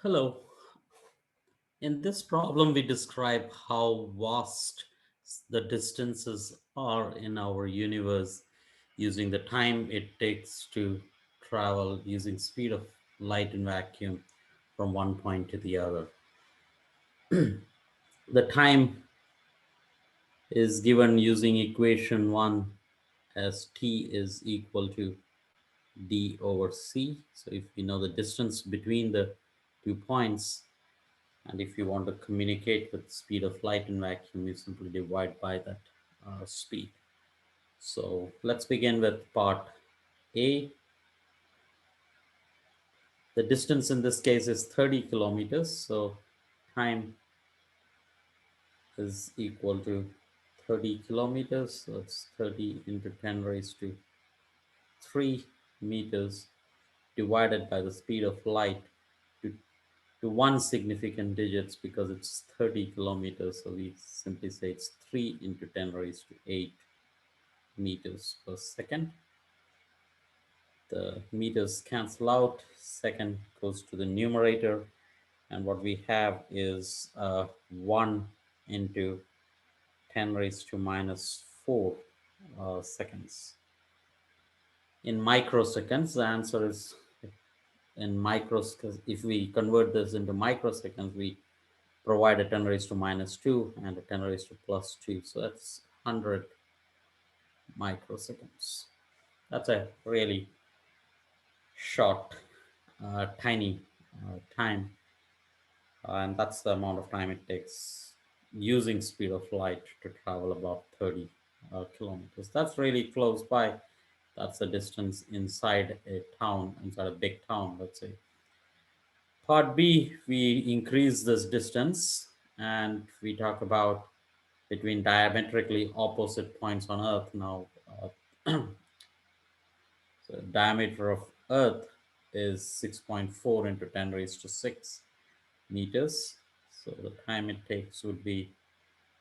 Hello. In this problem, we describe how vast the distances are in our universe using the time it takes to travel using speed of light in vacuum from one point to the other. The time is given using equation 1 as t is equal to d over c. So if we know the distance between the 2 points, and if you want to communicate with speed of light in vacuum, you simply divide by that speed. So let's begin with part A. The distance in this case is 30 kilometers. So time is equal to 30 kilometers. So it's 30 into 10 raised to 3 meters divided by the speed of light to, to one significant digits because it's 30 kilometers. So we simply say it's 3 into 10 raised to 8 meters per second. The meters cancel out, second goes to the numerator, and what we have is 1 into 10 raised to minus 4 seconds. In microseconds, the answer is in microseconds. If we convert this into microseconds, we provide a 10 raised to minus 2 and a 10 raised to plus 2. So that's 100 microseconds. That's a really short, tiny time, and that's the amount of time it takes using speed of light to travel about 30 kilometers. That's really close by. That's the distance inside a town, inside a big town, let's say. Part B, we increase this distance and we talk about between diametrically opposite points on Earth. Now, so diameter of Earth is 6.4 into 10 raised to 6 meters. So the time it takes would be,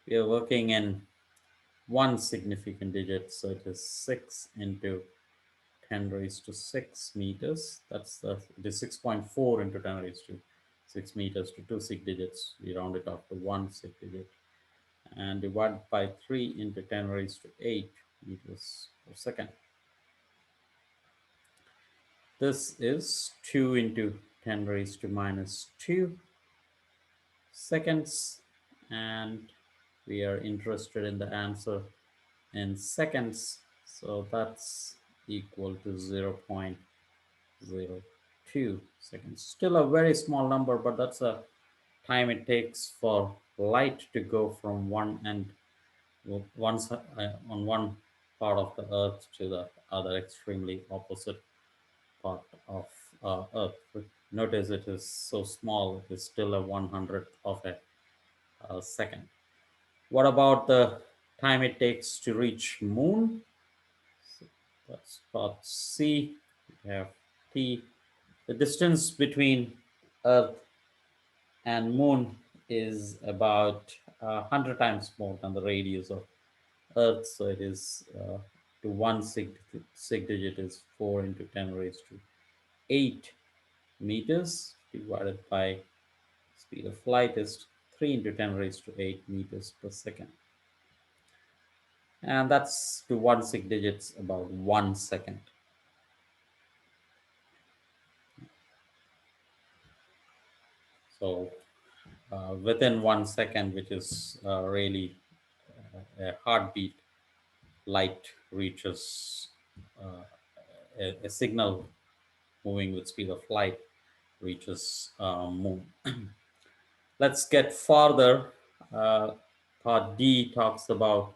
we are working in one significant digit. So it is 6 into 10 raised to 6 meters. It is 6.4 into 10 raised to 6 meters to two sig digits. We round it off to one sig digit and divide by 3 into 10 raised to 8 meters per second. This is 2 into 10 raised to minus 2 seconds, and we are interested in the answer in seconds, so that's equal to 0.02 seconds. Still a very small number, but that's a time it takes for light to go from one end, on one part of the earth to the other extremely opposite part of earth. Notice it is so small, it is still a 100th of a second. What about the time it takes to reach moon? So that's part C. We have T. The distance between Earth and moon is about 100 times more than the radius of Earth. So it is to one sig digit is 4 into 10 raised to 8 meters divided by speed of light is 3 into 10 raised to 8 meters per second. And that's to one sig digits about 1 second. So within 1 second, which is really a heartbeat, light reaches a signal moving with speed of light reaches moon. Let's get farther. Part D talks about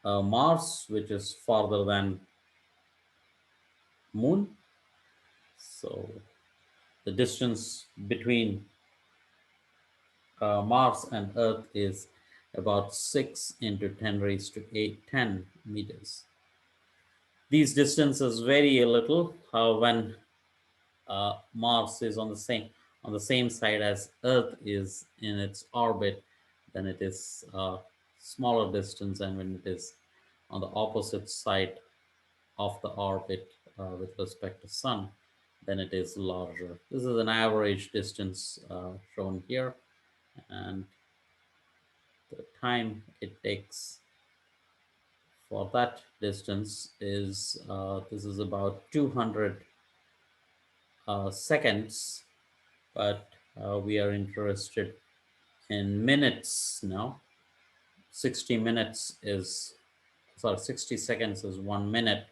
Mars, which is farther than moon. So the distance between Mars and Earth is about 6 into 10 raised to 10 meters. These distances vary a little. When Mars is on the same side as Earth is in its orbit, then it is a smaller distance, and when it is on the opposite side of the orbit with respect to Sun, then it is larger. This is an average distance shown here, and the time it takes for that distance is this is about 200 seconds, but we are interested in minutes now. 60 minutes is, sorry, 60 seconds is 1 minute.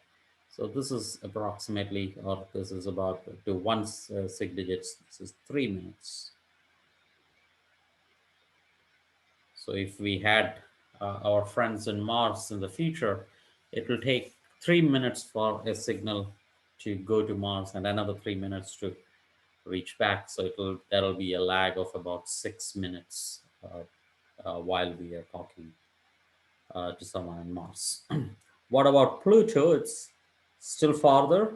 So this is approximately, or this is about to one sig digits, this is 3 minutes. So if we had our friends in Mars in the future, it will take 3 minutes for a signal to go to Mars and another 3 minutes to reach back. So that'll be a lag of about 6 minutes while we are talking to someone on Mars. What about Pluto? It's still farther,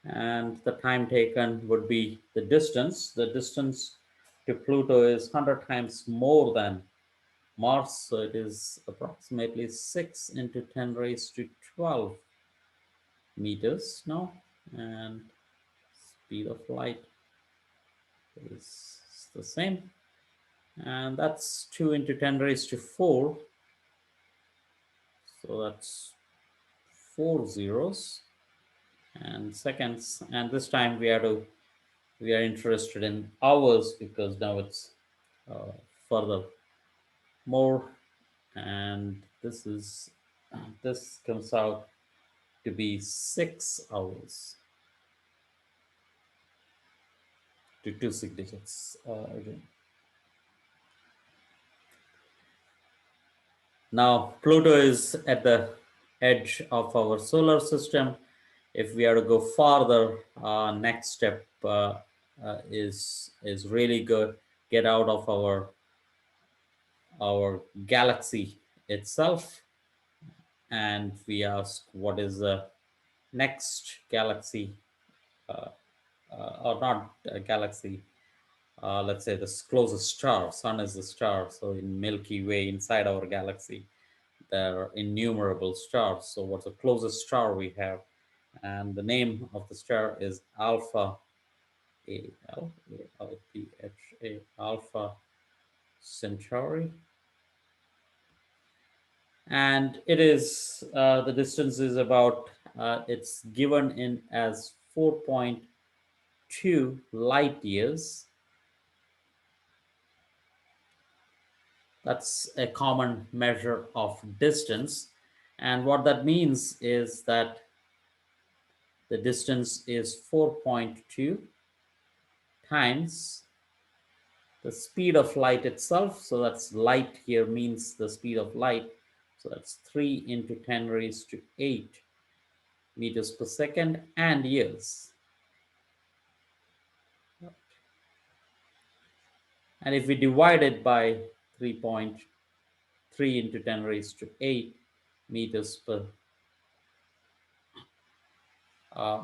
and the time taken would be the distance. The distance to Pluto is 100 times more than Mars, so it is approximately 6 into 10 raised to 12 meters now, and speed of light is the same, and that's 2 into 10 raised to 4, so that's 4 zeros and seconds, and this time we are interested in hours because now it's uh, further more, and this comes out to be 6 hours to two sig digits again. Now Pluto is at the edge of our solar system. If we are to go farther, next step is really good. Get out of our galaxy itself, and we ask what is the next galaxy, uh, or not a galaxy. Let's say the closest star. Sun is the star. So in Milky Way, inside our galaxy, there are innumerable stars. So what's the closest star we have? And the name of the star is Alpha A Alpha Centauri, and it is the distance is about it's given in as 4.2 light years. That's a common measure of distance, and what that means is that the distance is 4.2 times the speed of light itself. So that's light here means the speed of light. So that's 3 into 10 raised to 8 meters per second and years. And if we divide it by 3.3 into 10 raised to 8 meters per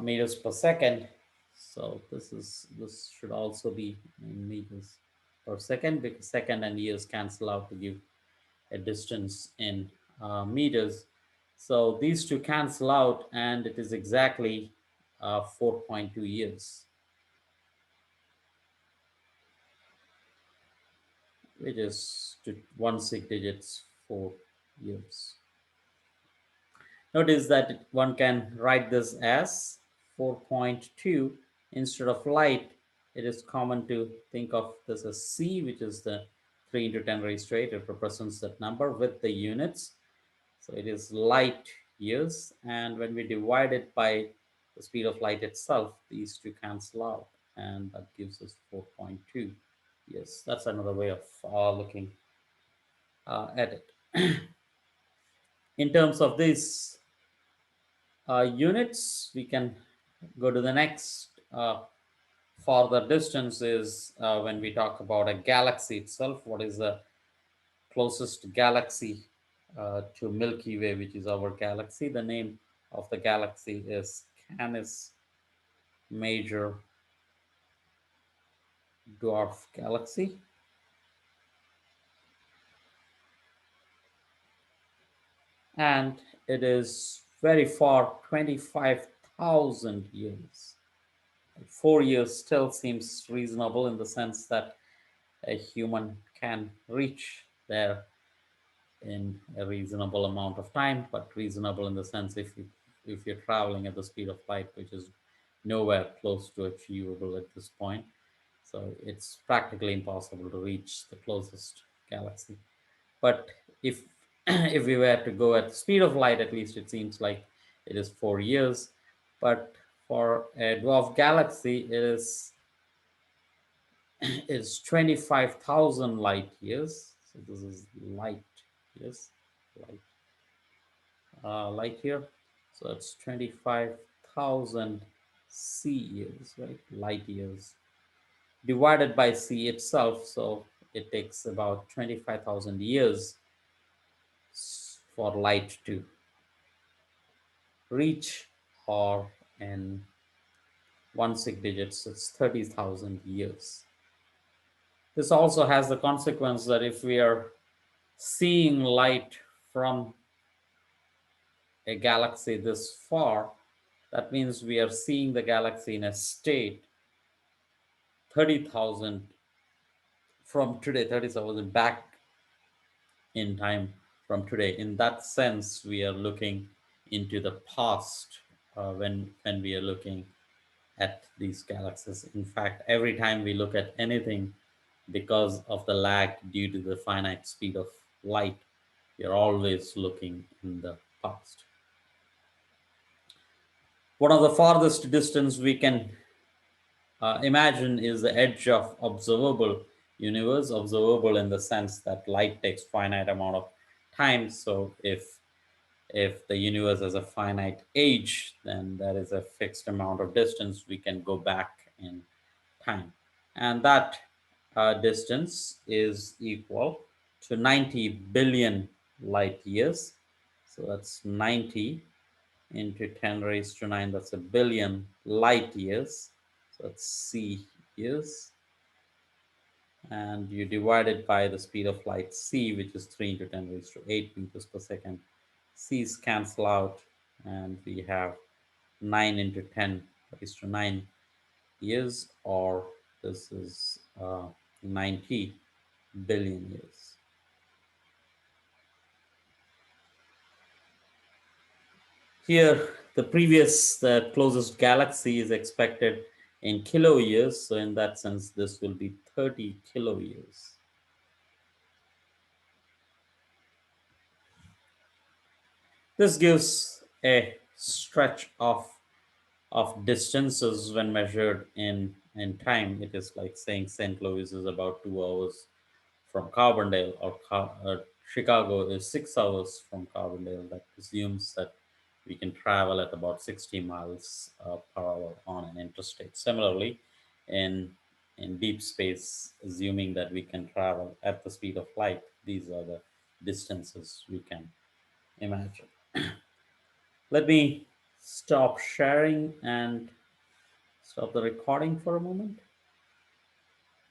meters per second, so this should also be in meters per second, because second and years cancel out to give a distance in meters. So these two cancel out, and it is exactly 4.2 years, which is to one sig digits 4 years. Notice that one can write this as 4.2 instead of light. It is common to think of this as C, which is the 3 into 10 raised to 8. It represents that number with the units. So it is light years. And when we divide it by the speed of light itself, these two cancel out. And that gives us 4.2 years. That's another way of looking at it. In terms of this units, we can go to the next farther distance is when we talk about a galaxy itself. What is the closest galaxy to Milky Way, which is our galaxy? The name of the galaxy is Canis Major Dwarf Galaxy. And it is very far, 25,000 years. 4 years still seems reasonable in the sense that a human can reach there in a reasonable amount of time, but reasonable in the sense if you're traveling at the speed of light, which is nowhere close to achievable at this point. So it's practically impossible to reach the closest galaxy. But if if we were to go at the speed of light, at least it seems like it is 4 years. But for a dwarf galaxy, is 25,000 light years. So this is light years, light light year. So it's 25,000 C years, right? Light years divided by C itself. So it takes about 25,000 years for light to reach, or in one sig digits, it's 30,000 years. This also has the consequence that if we are seeing light from a galaxy this far, that means we are seeing the galaxy in a state 30,000 from today, 30,000 back in time from today. In that sense, we are looking into the past when we are looking at these galaxies. In fact, every time we look at anything, because of the lag due to the finite speed of light, we are always looking in the past. One of the farthest distance we can imagine is the edge of observable universe. Observable in the sense that light takes finite amount of time. So if the universe has a finite age, then there is a fixed amount of distance we can go back in time, and that distance is equal to 90 billion light years. So that's 90 into 10 raised to 9, that's a billion light years. So that's C years. And you divide it by the speed of light C, which is 3 into 10 raised to 8 meters per second. C's cancel out, and we have 9 into 10 raised to 9 years, or this is 90 billion years. Here, the closest galaxy is expected in kilo years. So in that sense, this will be 30 kilo years. This gives a stretch of distances when measured in time. It is like saying St. Louis is about 2 hours from Carbondale, or Chicago is 6 hours from Carbondale. That assumes that we can travel at about 60 miles per hour on an interstate. Similarly, in in deep space, assuming that we can travel at the speed of light, these are the distances we can imagine. Let me stop sharing and stop the recording for a moment.